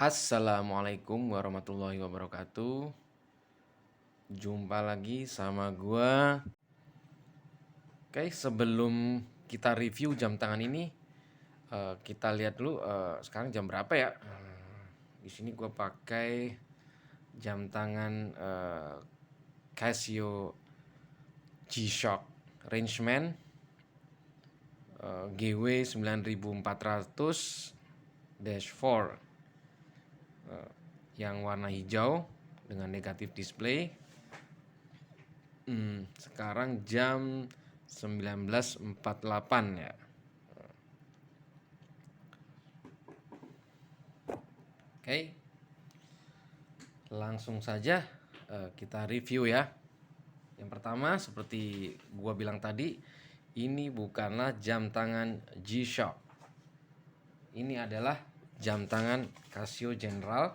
Assalamualaikum warahmatullahi wabarakatuh. Jumpa lagi sama gua. Oke, sebelum kita review jam tangan ini, kita lihat dulu sekarang jam berapa ya. Di sini gua pakai jam tangan Casio G-Shock Rangeman GW 9400-4 yang warna hijau dengan negatif display. Sekarang jam 19.48 ya. Oke, langsung saja kita review ya. Yang pertama, seperti gua bilang tadi, ini bukanlah jam tangan G-Shock. Ini adalah jam tangan Casio General,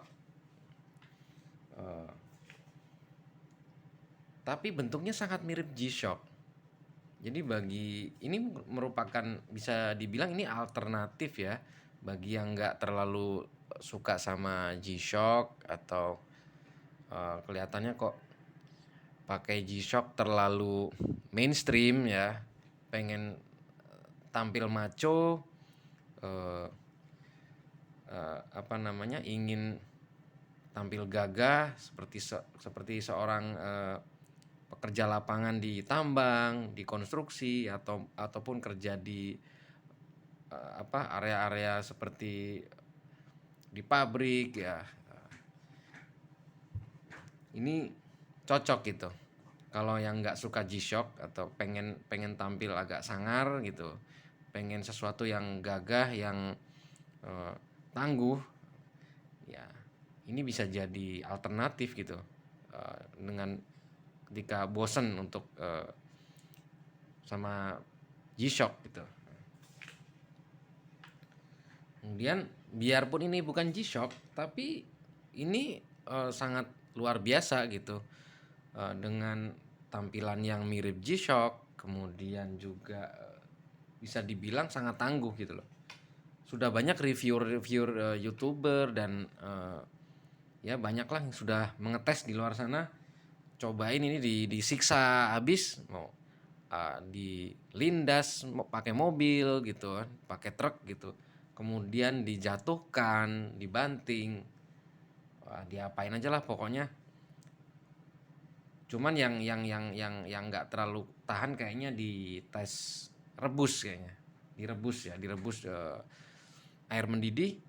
tapi bentuknya sangat mirip G-Shock. Jadi ini merupakan, bisa dibilang ini alternatif ya bagi yang nggak terlalu suka sama G-Shock atau kelihatannya kok pakai G-Shock terlalu mainstream ya, pengen tampil maco, ingin tampil gagah seperti seorang pekerja lapangan di tambang, di konstruksi ataupun kerja di area-area seperti di pabrik ya. Ini cocok gitu. Kalau yang nggak suka G-Shock atau pengen tampil agak sangar gitu, pengen sesuatu yang gagah, yang tangguh, ya ini bisa jadi alternatif gitu. Dengan ketika bosen untuk sama G-Shock gitu. Kemudian biarpun ini bukan G-Shock, tapi ini sangat luar biasa gitu. Dengan tampilan yang mirip G-Shock, kemudian juga bisa dibilang sangat tangguh gitu loh. Sudah banyak reviewer YouTuber dan ya banyaklah yang sudah mengetes di luar sana. Cobain ini disiksa habis, mau dilindas pakai mobil gitu kan, pakai truk gitu. Kemudian dijatuhkan, dibanting. Diapain aja lah pokoknya. Cuman yang nggak terlalu tahan kayaknya di tes rebus kayaknya. Direbus air mendidih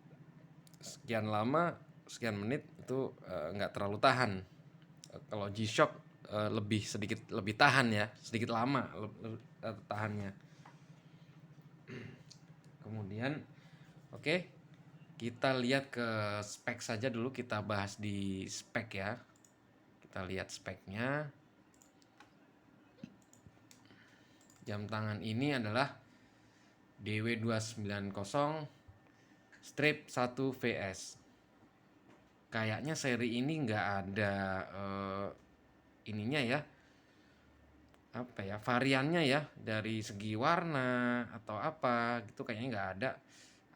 sekian lama, sekian menit itu nggak terlalu tahan. Kalau G-Shock sedikit lebih tahan ya, sedikit lama tahannya. Kemudian oke, kita lihat ke spek saja dulu, kita bahas di spek ya. Kita lihat speknya. Jam tangan ini adalah DW290-1VS. Kayaknya seri ini nggak ada ininya ya, variannya ya, dari segi warna atau apa gitu kayaknya nggak ada,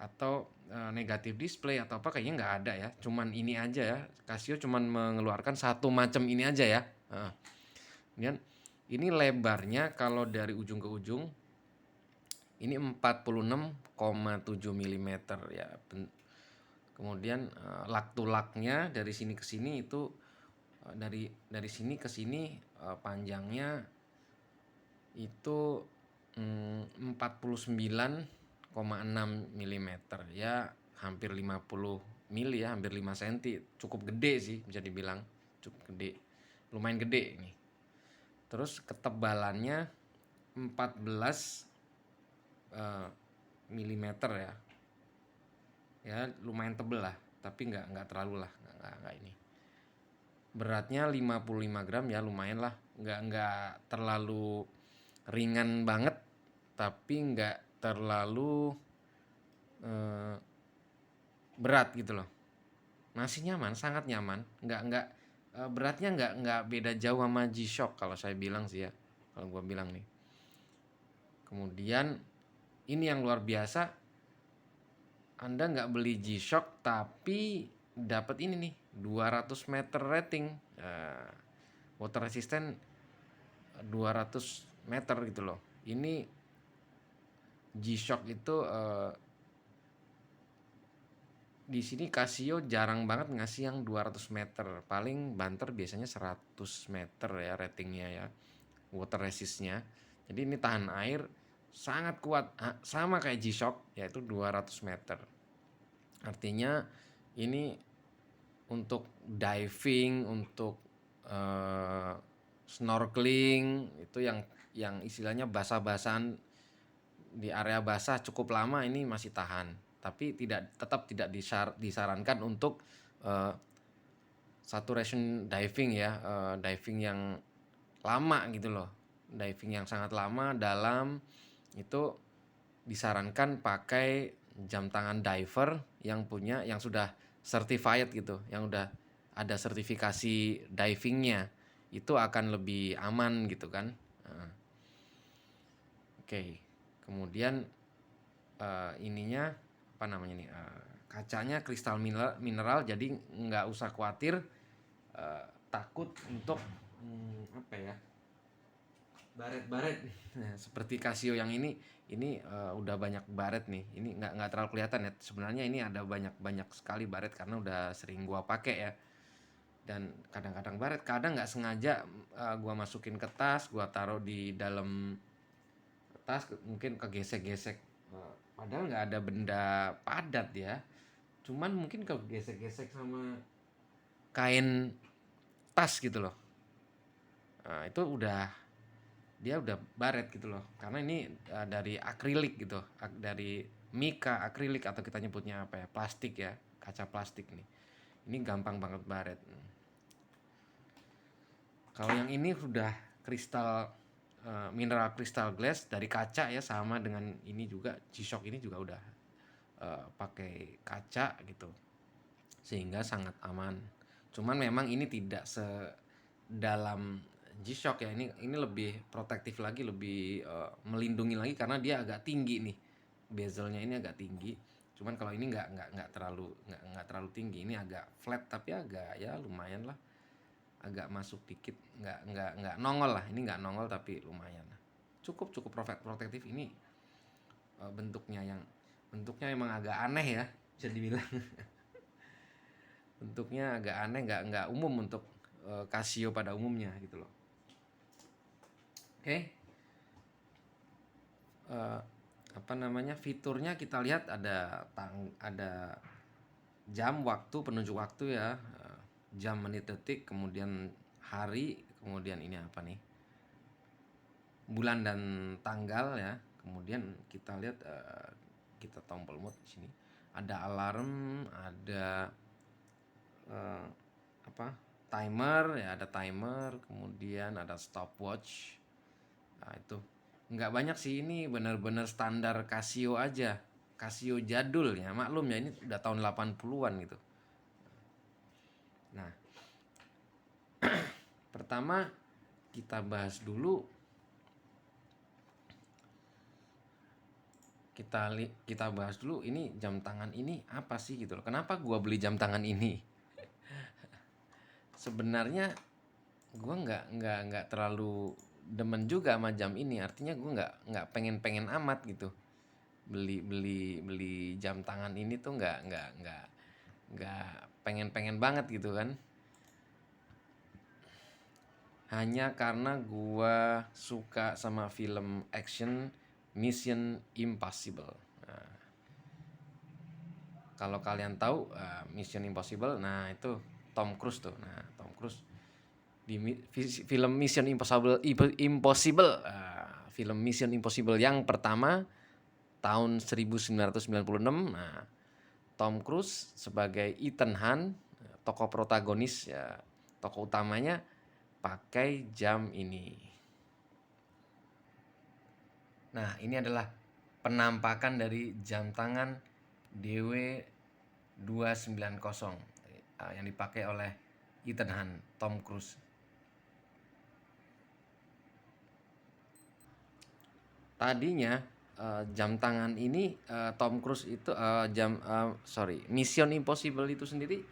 atau negatif display atau apa kayaknya nggak ada ya. Cuman ini aja ya, Casio cuman mengeluarkan satu macam ini aja ya. Kemudian ini lebarnya kalau dari ujung ke ujung ini 46,7 mm ya. Kemudian lak to laknya dari sini ke sini itu dari sini ke sini panjangnya itu 49,6 mm ya, hampir 50 mili ya, hampir 5 cm. Cukup gede sih bisa dibilang, cukup gede, lumayan gede ini. Terus ketebalannya 14 milimeter ya, ya lumayan tebel lah, tapi nggak terlalu lah, nggak ini. Beratnya 55 gram ya, lumayan lah, nggak terlalu ringan banget, tapi nggak terlalu berat gitu loh. Masih nyaman, sangat nyaman, nggak beratnya nggak beda jauh sama G-Shock kalau saya bilang sih ya, kalau gue bilang nih. Kemudian ini yang luar biasa, Anda nggak beli G-Shock tapi dapat ini nih 200 meter rating, water resistant 200 meter gitu loh. Ini G-Shock itu di sini Casio jarang banget ngasih yang 200 meter. Paling banter biasanya 100 meter ya ratingnya ya, water resistnya. Jadi ini tahan air sangat kuat, sama kayak G-Shock yaitu 200 meter. Artinya ini untuk diving, untuk snorkeling itu yang istilahnya basah-basahan di area basah cukup lama ini masih tahan. Tapi tetap tidak disarankan untuk saturation diving ya, diving yang lama gitu loh. Diving yang sangat lama dalam itu disarankan pakai jam tangan diver yang sudah certified gitu, yang udah ada sertifikasi divingnya, itu akan lebih aman gitu kan. Oke. Kemudian ininya apa namanya nih, kacanya kristal mineral jadi nggak usah khawatir takut untuk apa ya, baret-baret. Nah, seperti Casio yang ini udah banyak baret nih. Ini nggak terlalu kelihatan ya. Sebenarnya ini ada banyak sekali baret karena udah sering gua pakai ya. Dan kadang-kadang baret, kadang nggak sengaja gua masukin ke tas, gua taruh di dalam tas, mungkin kegesek-gesek. Padahal nggak ada benda padat ya. Cuman mungkin kegesek-gesek sama kain tas gitu loh. Nah, itu dia udah baret gitu loh, karena ini dari akrilik gitu, dari mika akrilik atau kita nyebutnya apa ya, plastik ya, kaca plastik nih. Ini gampang banget baret. Kalau yang ini sudah kristal, mineral crystal glass dari kaca ya, sama dengan ini juga G-Shock ini juga udah pakai kaca gitu, sehingga sangat aman. Cuman memang ini tidak sedalam G-Shock ya, ini lebih protektif lagi, lebih melindungi lagi karena dia agak tinggi nih, bezelnya ini agak tinggi. Cuman kalau ini nggak terlalu tinggi, ini agak flat tapi agak ya lumayan lah, agak masuk dikit, nggak nongol lah, ini nggak nongol tapi lumayan lah, cukup protektif ini. Bentuknya emang agak aneh ya, bisa dibilang. Bentuknya agak aneh, nggak umum untuk Casio pada umumnya gitu loh. Oke. Apa namanya, fiturnya kita lihat ada jam, waktu, penunjuk waktu ya, jam, menit, detik, kemudian hari, kemudian ini apa nih, bulan dan tanggal ya. Kemudian kita lihat, kita tombol mode di sini ada alarm, ada apa, timer ya, ada timer, kemudian ada stopwatch. Nah, itu nggak banyak sih, ini benar-benar standar Casio aja, Casio jadul ya, maklum ya, ini udah tahun 80-an gitu. Nah, pertama kita bahas dulu, kita bahas dulu ini jam tangan ini apa sih gitu loh. Kenapa gua beli jam tangan ini? Sebenarnya gua nggak terlalu demen juga sama jam ini, artinya gua nggak pengen amat gitu beli jam tangan ini tuh, nggak pengen banget gitu kan. Hanya karena gua suka sama film action Mission Impossible. Nah, kalau kalian tahu Mission Impossible, nah itu Tom Cruise tuh. Nah, Tom Cruise di film Mission film Mission Impossible yang pertama tahun 1996. Nah, Tom Cruise sebagai Ethan Hunt, tokoh protagonis ya, tokoh utamanya pakai jam ini. Nah, ini adalah penampakan dari jam tangan DW290 yang dipakai oleh Ethan Hunt, Tom Cruise. Tadinya jam tangan ini, Tom Cruise itu, Mission Impossible itu sendiri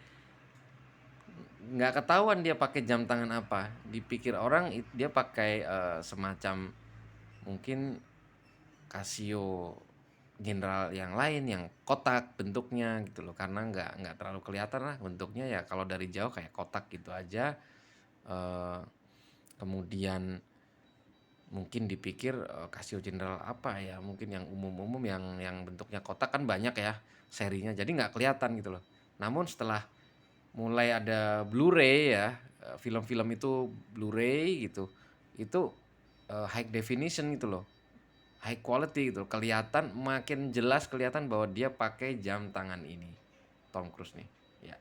nggak ketahuan dia pakai jam tangan apa. Dipikir orang dia pakai semacam mungkin Casio General yang lain yang kotak bentuknya gitu loh, karena nggak terlalu kelihatan lah bentuknya ya, kalau dari jauh kayak kotak gitu aja. Eh, Kemudian mungkin dipikir Casio General apa ya, mungkin yang umum-umum yang bentuknya kotak kan banyak ya serinya, jadi nggak kelihatan gitu loh. Namun setelah mulai ada Blu-ray ya, film-film itu Blu-ray gitu, itu high definition gitu loh, high quality gitu, kelihatan makin jelas, kelihatan bahwa dia pakai jam tangan ini, Tom Cruise nih ya.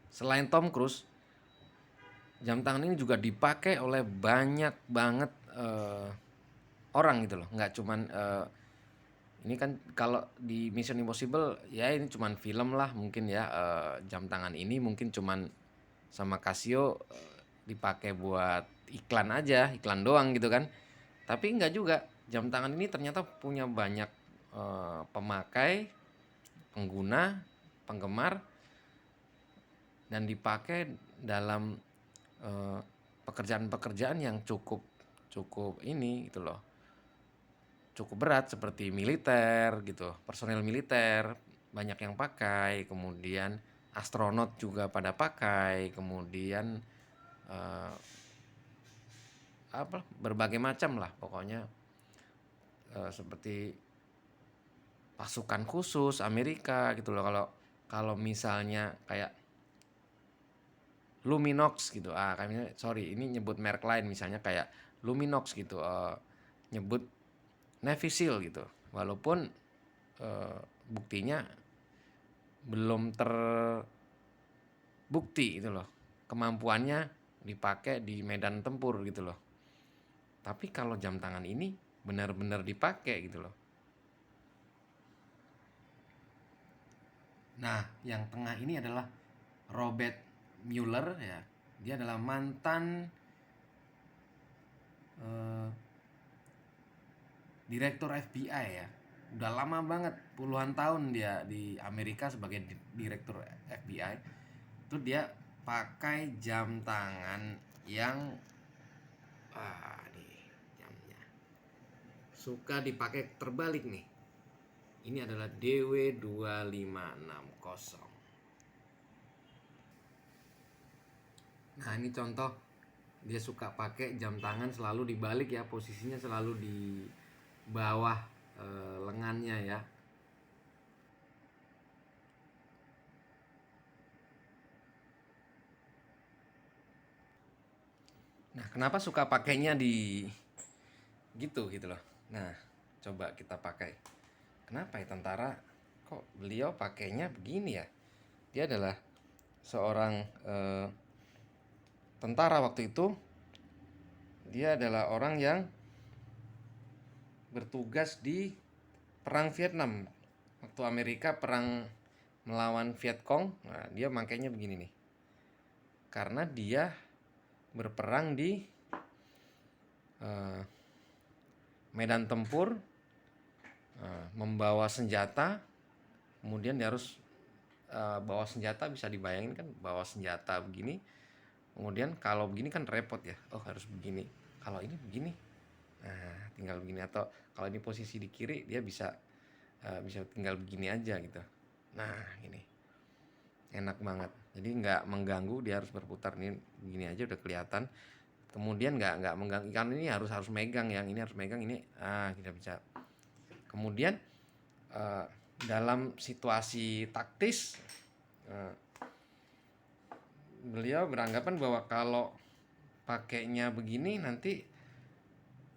Selain Tom Cruise, jam tangan ini juga dipakai oleh banyak banget orang gitu loh, nggak cuman ini kan kalau di Mission Impossible ya ini cuman film lah mungkin ya, jam tangan ini mungkin cuman sama Casio dipakai buat iklan aja, iklan doang gitu kan. Tapi enggak juga, jam tangan ini ternyata punya banyak pemakai, pengguna, penggemar, dan dipakai dalam eh, pekerjaan-pekerjaan yang cukup cukup ini gitu loh, cukup berat seperti militer gitu, personel militer banyak yang pakai, kemudian astronot juga pada pakai, kemudian eh, apa berbagai macam lah pokoknya, seperti pasukan khusus Amerika gitu loh. Kalau kalau misalnya kayak Luminox gitu, kayaknya sorry ini nyebut merek lain, misalnya kayak Luminox gitu, nyebut Navy Seal gitu, walaupun buktinya belum terbukti gitu loh kemampuannya dipakai di medan tempur gitu loh. Tapi kalau jam tangan ini benar-benar dipakai gitu loh. Nah, yang tengah ini adalah Robert Mueller ya. Dia adalah mantan eh, direktur FBI ya. Udah lama banget, puluhan tahun dia di Amerika sebagai direktur FBI. Itu dia pakai jam tangan yang nih jamnya suka dipakai terbalik nih. Ini adalah DW2560. Nah, ini contoh dia suka pakai jam tangan selalu dibalik ya, posisinya selalu di bawah lengannya ya. Nah, kenapa suka pakainya di gitu gitu loh. Nah, coba kita pakai. Kenapa ya tentara kok beliau pakainya begini ya? Dia adalah seorang tentara waktu itu. Dia adalah orang yang bertugas di perang Vietnam. Waktu Amerika perang melawan Vietcong, nah dia makainya begini nih. Karena dia berperang di medan tempur, membawa senjata, kemudian dia harus bawa senjata, bisa dibayangin kan bawa senjata begini, kemudian kalau begini kan repot ya, oh harus begini, kalau ini begini, nah tinggal begini, atau kalau ini posisi di kiri dia bisa bisa tinggal begini aja gitu. Nah ini enak banget, jadi nggak mengganggu, dia harus berputar nih begini aja udah kelihatan. Kemudian nggak mengganggu, kan ini harus megang, yang ini harus megang ini, kita bisa. Kemudian dalam situasi taktis, beliau beranggapan bahwa kalau pakainya begini nanti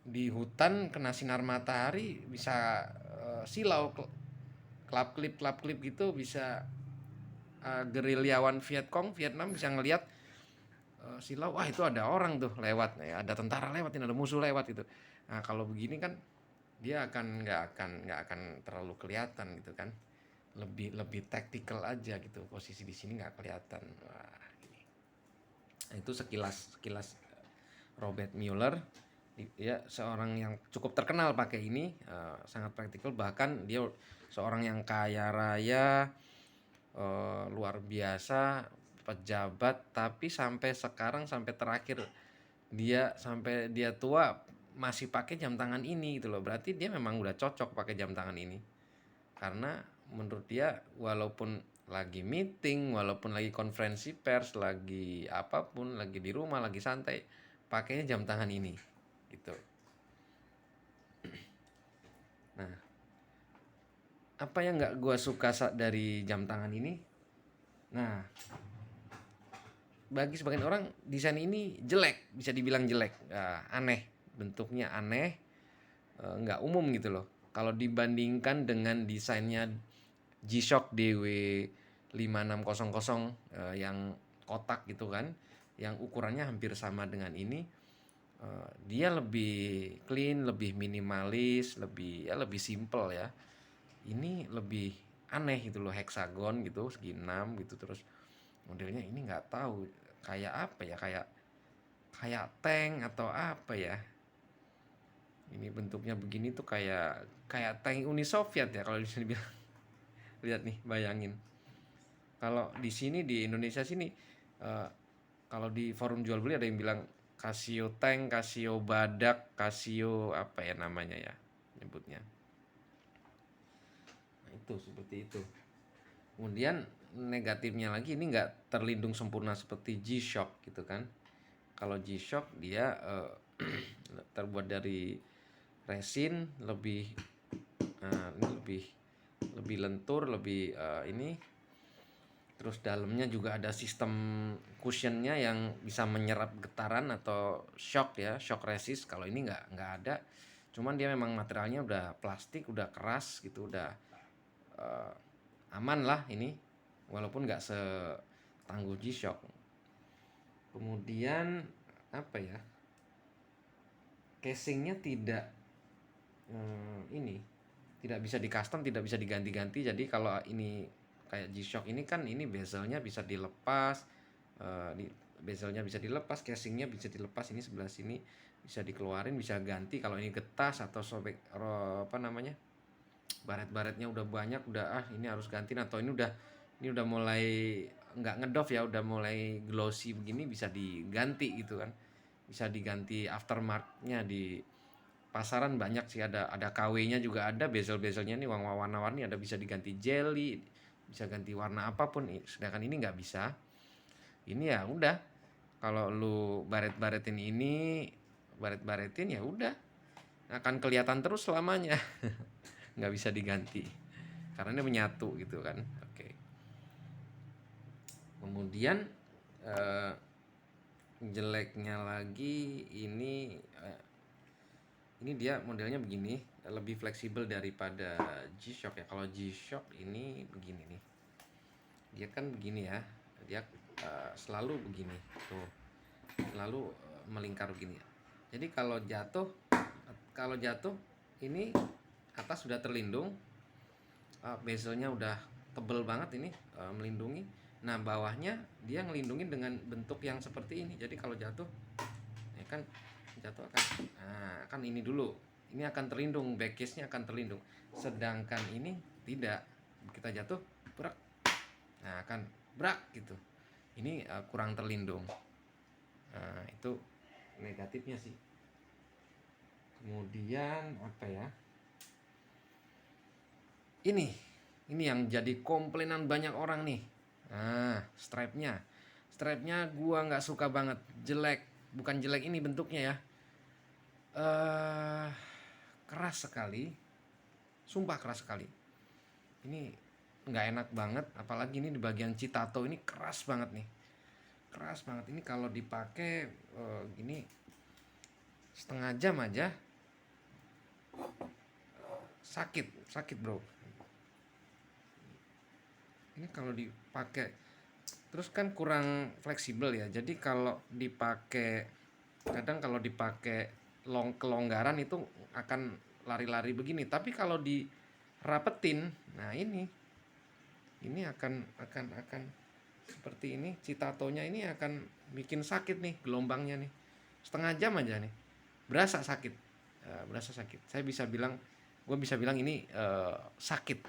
di hutan kena sinar matahari bisa silau, klap klip gitu, bisa gerilyawan Vietcong Vietnam bisa ngelihat silau, wah itu ada orang tuh lewat ya, ada tentara lewat, ada musuh lewat gitu. Nah kalau begini kan dia nggak akan terlalu kelihatan gitu kan, lebih lebih tactical aja gitu, posisi di sini nggak kelihatan. Wah, ini. Nah, itu sekilas sekilas Robert Mueller Dia seorang yang cukup terkenal pakai ini, sangat praktikal, bahkan dia seorang yang kaya raya, luar biasa, pejabat, tapi sampai sekarang, sampai terakhir sampai dia tua masih pakai jam tangan ini gitu loh. Berarti dia memang udah cocok pakai jam tangan ini. Karena menurut dia, walaupun lagi meeting, walaupun lagi konferensi pers, lagi apapun, lagi di rumah, lagi santai, pakainya jam tangan ini gitu. Nah, apa yang nggak gue suka dari jam tangan ini? Nah, bagi sebagian orang desain ini jelek, bisa dibilang jelek, aneh, bentuknya aneh, nggak umum gitu loh. Kalau dibandingkan dengan desainnya G-Shock DW5600, yang kotak gitu kan, yang ukurannya hampir sama dengan ini, dia lebih clean, lebih minimalis, lebih simple ya. Ini lebih aneh gitu loh, heksagon gitu, segi 6 gitu, terus modelnya ini nggak tahu kayak apa ya, kayak kayak tank atau apa ya. Ini bentuknya begini tuh kayak kayak tank Uni Soviet ya kalau di sini bilang. Lihat nih, bayangin. Kalau di sini di Indonesia sini, eh, kalau di forum jual beli ada yang bilang Casio tank, Casio badak, Casio apa ya namanya ya nyebutnya. Nah, itu seperti itu. Kemudian negatifnya lagi, ini nggak terlindung sempurna seperti G-Shock gitu kan. Kalau G-Shock dia terbuat dari resin, ini lebih lebih lentur, lebih ini. Terus dalamnya juga ada sistem cushionnya yang bisa menyerap getaran atau shock ya, shock resist. Kalau ini nggak ada. Cuman dia memang materialnya udah plastik, udah keras gitu, udah uh, aman lah ini, walaupun nggak setangguh G-Shock. Kemudian apa ya, casingnya tidak ini tidak bisa di custom, tidak bisa diganti-ganti. Jadi kalau ini kayak G-Shock ini kan, ini bezelnya bisa dilepas, bezelnya bisa dilepas, casingnya bisa dilepas, ini sebelah sini bisa dikeluarin, bisa ganti. Kalau ini getas atau sobek, apa namanya, baret-baretnya udah banyak, udah ini harus ganti, atau ini udah mulai nggak ngedov ya, udah mulai glossy begini, bisa diganti gitu kan, bisa diganti aftermarketnya. Di pasaran banyak sih, ada KW-nya juga, ada bezel-bezelnya nih warna-warni, ada bisa diganti jelly, bisa ganti warna apapun. Sedangkan ini nggak bisa. Ini ya udah, kalau lu baret-baretin ya udah akan kelihatan terus selamanya. Nggak bisa diganti karena ini menyatu gitu kan. Oke. Kemudian jeleknya lagi ini dia modelnya begini, lebih fleksibel daripada G-Shock ya. Kalau G-Shock ini begini nih, dia kan begini ya, dia selalu begini tuh, selalu melingkar begini. Jadi kalau jatuh ini atas sudah terlindung, bezelnya udah tebel banget ini, melindungi. Nah bawahnya dia ngelindungin dengan bentuk yang seperti ini. Jadi kalau jatuh ya kan, jatuh akan ini dulu, ini akan terlindung, backcase-nya akan terlindung. Sedangkan ini tidak, kita jatuh brak, nah akan brak gitu. Ini kurang terlindung. Nah itu negatifnya sih. Kemudian apa ya, ini yang jadi komplainan banyak orang nih. Nah, strapnya gua nggak suka banget, jelek. Bukan jelek, ini bentuknya ya, keras sekali, sumpah keras sekali. Ini nggak enak banget, apalagi ini di bagian citato ini keras banget nih, keras banget. Ini kalau dipakai gini setengah jam aja sakit bro. Ini kalau dipakai terus kan kurang fleksibel ya. Jadi kalau dipakai, kadang kalau dipakai kelonggaran itu akan lari-lari begini. Tapi kalau dirapetin, nah ini akan seperti ini. Citatonya ini akan bikin sakit nih, gelombangnya nih. Setengah jam aja nih. berasa sakit, berasa sakit. Gue bisa bilang ini sakit.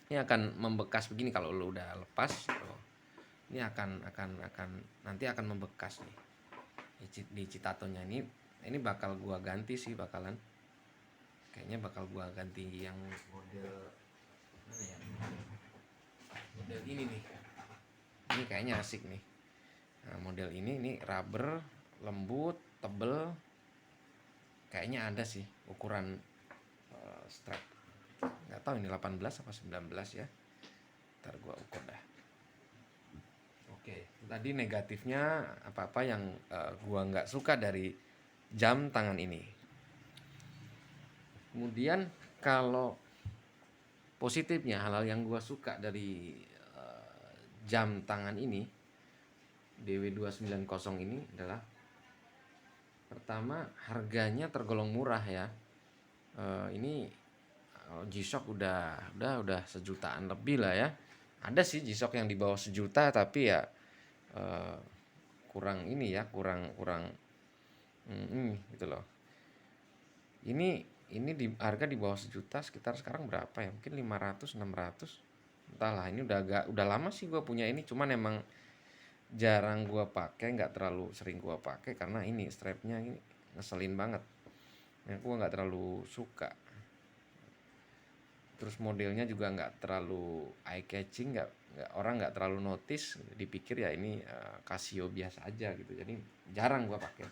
Ini akan membekas begini kalau lo udah lepas. Ini akan nanti akan membekas nih di citatonya ini bakal gua ganti sih, kayaknya bakal gua ganti yang model mana ya, model ini nih. Ini kayaknya asik nih. Nah, model ini rubber, lembut, tebel. Kayaknya ada sih ukuran strap. Nggak tahu ini 18 apa 19 ya. Ntar gua ukur dah. Oke, tadi negatifnya apa-apa yang gua nggak suka dari jam tangan ini. Kemudian kalau positifnya, hal-hal yang gua suka dari jam tangan ini DW290 ini adalah pertama, harganya tergolong murah ya. Ini G-Shock udah sejutaan lebih lah ya. Ada sih G-Shock yang di bawah sejuta tapi ya kurang ini ya, kurang gitu loh. Ini di harga di bawah sejuta, sekitar sekarang berapa ya? Mungkin 500 600. Entahlah, ini udah lama sih gue punya ini, cuman emang jarang gue pakai, nggak terlalu sering gue pakai karena ini strapnya ini ngeselin banget. Yang gue nggak terlalu suka. Terus modelnya juga nggak terlalu eye catching, orang nggak terlalu notice, dipikir ya ini Casio biasa aja gitu. Jadi jarang gue pakai.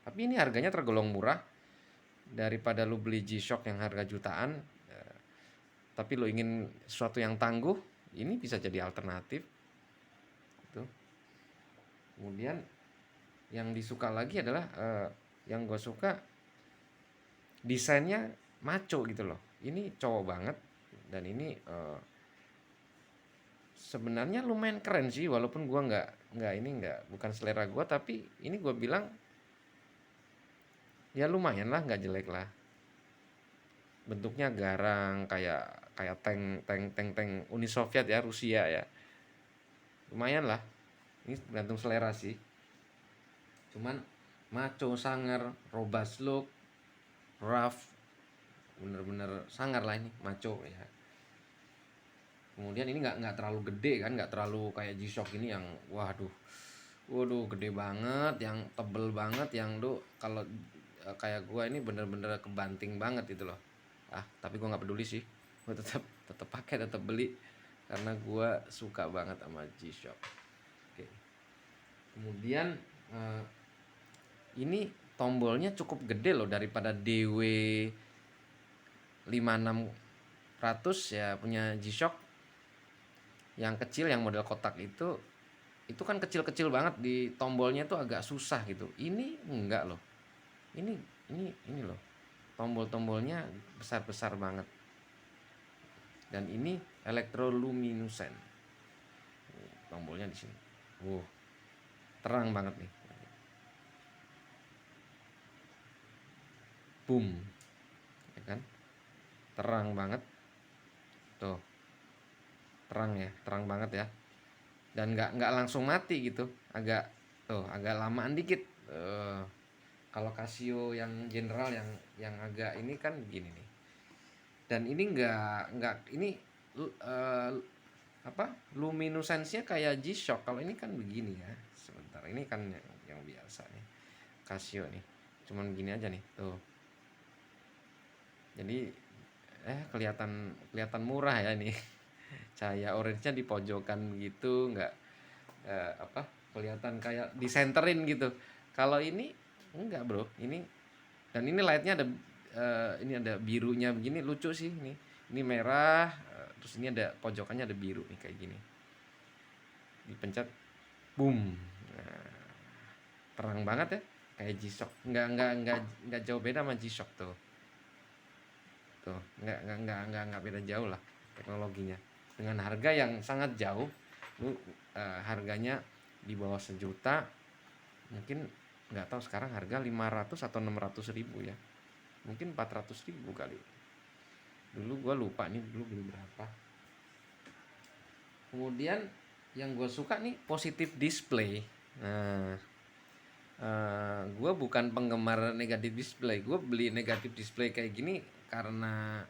Tapi ini harganya tergolong murah. Daripada lu beli G-Shock yang harga jutaan, tapi lu ingin sesuatu yang tangguh, ini bisa jadi alternatif. Gitu. Kemudian yang disuka lagi adalah yang gue suka desainnya maco gitu loh. Ini cowok banget dan ini sebenarnya lumayan keren sih, walaupun gue bukan selera gue, tapi ini gue bilang ya lumayan lah, nggak jelek lah. Bentuknya garang kayak tank Uni Soviet ya, Rusia ya. Lumayan lah. Ini tergantung selera sih. Cuman maco, sangar, robust look, rough, bener-bener sangar lah ini, maco ya. Kemudian ini nggak terlalu gede kan, nggak terlalu kayak G-Shock ini yang waduh gede banget, yang tebel banget, yang kalau kayak gua ini bener-bener kebanting banget gitu loh. Tapi gua nggak peduli sih, gua tetap pakai, tetap beli karena gua suka banget sama G-Shock. Oke. Kemudian ini tombolnya cukup gede loh, daripada DW 5600 ya punya G-Shock yang kecil, yang model kotak itu kan kecil-kecil banget, di tombolnya tuh agak susah gitu. Ini enggak loh. Ini loh. Tombol-tombolnya besar-besar banget. Dan ini electroluminescent. Tombolnya di sini. Terang banget nih. Boom. Ya kan? Terang banget. Tuh. Terang banget ya. Dan nggak langsung mati gitu, agak lamaan dikit. Kalau Casio yang general yang agak ini kan begini nih. Dan ini nggak ini luminescence-nya kayak G-Shock. Kalau ini kan begini ya. Sebentar, ini kan yang biasa nih Casio nih, cuman begini aja nih tuh. Jadi kelihatan murah ya ini. Cahaya orange-nya di pojokan gitu, nggak kelihatan kayak disenterin gitu. Kalau ini enggak bro, ini light-nya ada birunya begini, lucu sih ini merah, terus ini ada pojokannya ada biru nih kayak gini, dipencet boom. Terang banget ya, kayak G-Shock, nggak jauh beda sama G-Shock tuh nggak beda jauh lah teknologinya, dengan harga yang sangat jauh. Harganya di bawah sejuta, mungkin nggak tahu sekarang harga 500 atau 600 ribu ya, mungkin 400 ribu kali. Dulu gue lupa nih dulu beli berapa. Kemudian yang gue suka nih positive display. Nah, Gue bukan penggemar negatif display. Gue beli negatif display kayak gini karena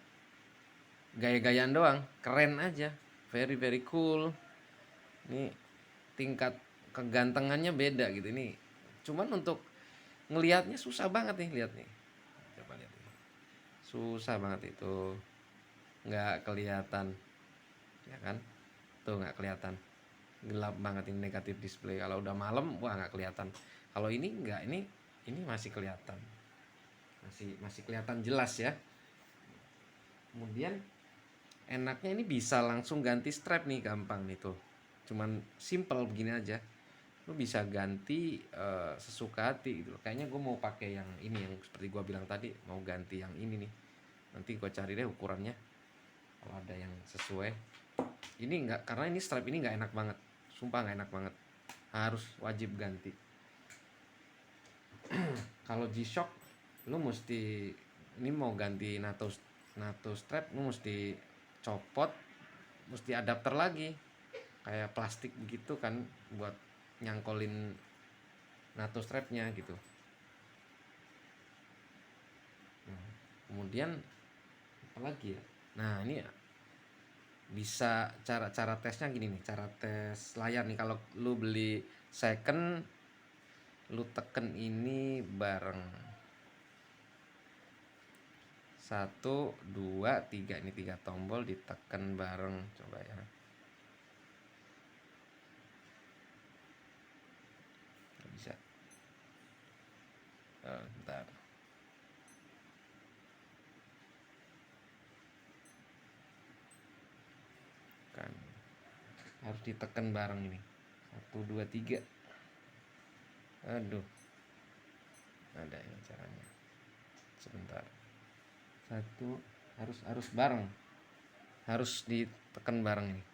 gaya-gayaan doang, keren aja, very very cool. Ini tingkat kegantengannya beda gitu ini. Cuman untuk ngelihatnya susah banget nih, lihat nih. Coba lihat nih. Susah banget itu. Nggak kelihatan, ya kan? Tuh nggak kelihatan. Gelap banget ini negatif display. Kalau udah malam, wah nggak kelihatan. Kalau ini nggak, ini masih kelihatan. Masih kelihatan jelas ya. Kemudian enaknya ini bisa langsung ganti strap nih, gampang nih tuh. Cuman simple begini aja. Lu bisa ganti sesuka hati gitu. Kayaknya gue mau pakai yang ini, yang seperti gue bilang tadi, mau ganti yang ini nih. Nanti gue cari deh ukurannya kalau ada yang sesuai. Ini enggak, karena ini strap ini nggak enak banget. Sumpah nggak enak banget. Harus wajib ganti. Kalau G-Shock lu mesti, ini mau ganti NATO strap, lu mesti copot, mesti adapter lagi kayak plastik begitu kan, buat nyangkolin NATO strapnya gitu. Nah, kemudian apa lagi ya, nah ini ya, bisa cara tesnya gini nih, cara tes layar nih. Kalau lu beli second, lu teken ini bareng, 1 2 3, ini 3 tombol ditekan bareng, coba ya. Nggak bisa. Bentar. Kan harus ditekan bareng ini, 1 2 3. Aduh, ada ini caranya. Sebentar. Satu, harus bareng, harus ditekan bareng ini.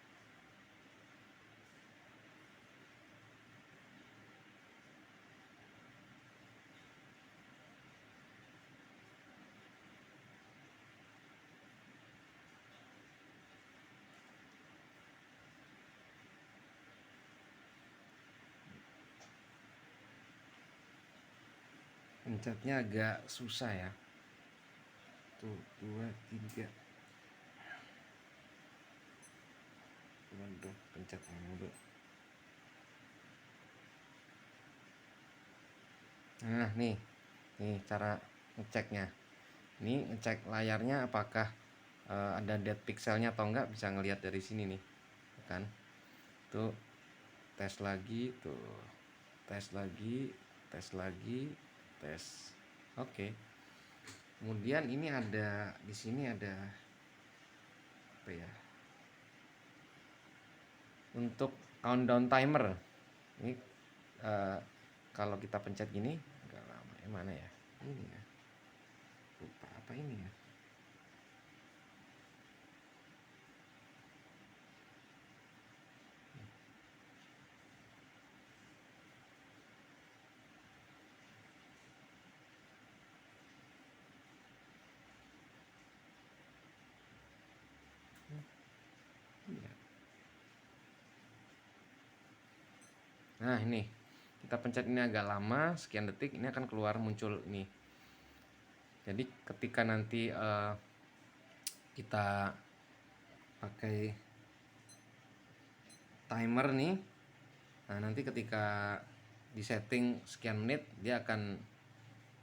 Pencetnya agak susah ya. 1 2 3. Waduh, pencet mulu. Nah nih cara ngeceknya. Ini ngecek layarnya apakah ada dead pixelnya atau enggak, bisa ngelihat dari sini nih, kan? Tuh, tes lagi, tuh, tes lagi, tes lagi, tes. Oke. Kemudian ini ada di sini ada apa ya? Untuk countdown timer. Ini kalau kita pencet gini agak lama. Mana ya? Ini ya. Lupa apa ini ya? Nah ini, kita pencet ini agak lama, sekian detik, ini akan keluar muncul ini. Jadi ketika nanti kita pakai timer nih, nah nanti ketika di setting sekian menit, dia akan,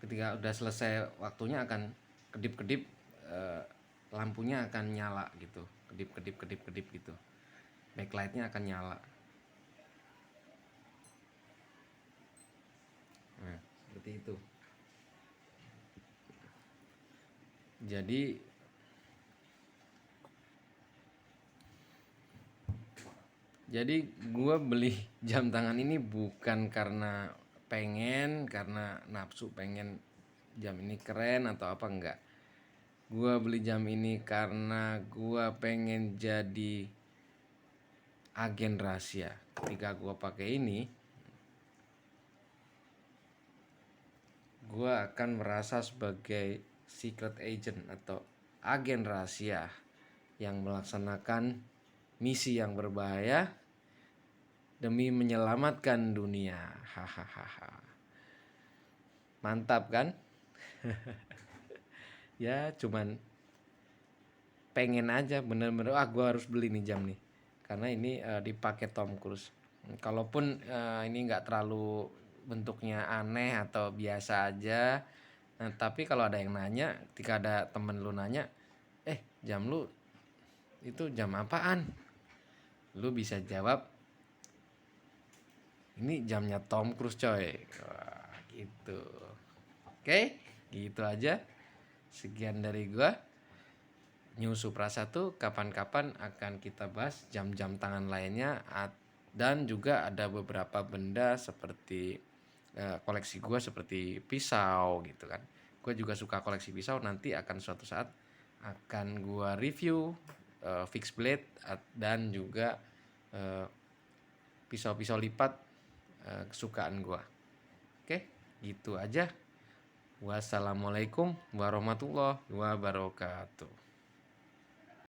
ketika udah selesai waktunya, akan kedip-kedip, lampunya akan nyala gitu, kedip-kedip gitu, backlightnya akan nyala. Nah seperti itu. Jadi gue beli jam tangan ini bukan karena karena nafsu pengen jam ini keren atau apa, enggak. Gue beli jam ini karena gue pengen jadi agen rahasia. Ketika gue pakai ini, gue akan merasa sebagai secret agent atau agen rahasia yang melaksanakan misi yang berbahaya demi menyelamatkan dunia. Hahaha. Mantap kan? Ya cuman pengen aja bener-bener, gue harus beli nih jam nih karena ini dipakai Tom Cruise. Kalaupun ini nggak terlalu bentuknya aneh atau biasa aja, nah, tapi kalau ada yang nanya, ketika ada temen lu nanya, jam lu itu jam apaan, lu bisa jawab ini jamnya Tom Cruise coy. Wah, gitu. Oke, gitu aja. Sekian dari gua. New Supra 1, kapan-kapan akan kita bahas jam-jam tangan lainnya, dan juga ada beberapa benda seperti koleksi gue seperti pisau gitu kan. Gue juga suka koleksi pisau, nanti akan suatu saat akan gue review fixed blade dan juga pisau-pisau lipat kesukaan gue. Oke, gitu aja. Wassalamualaikum warahmatullahi wabarakatuh.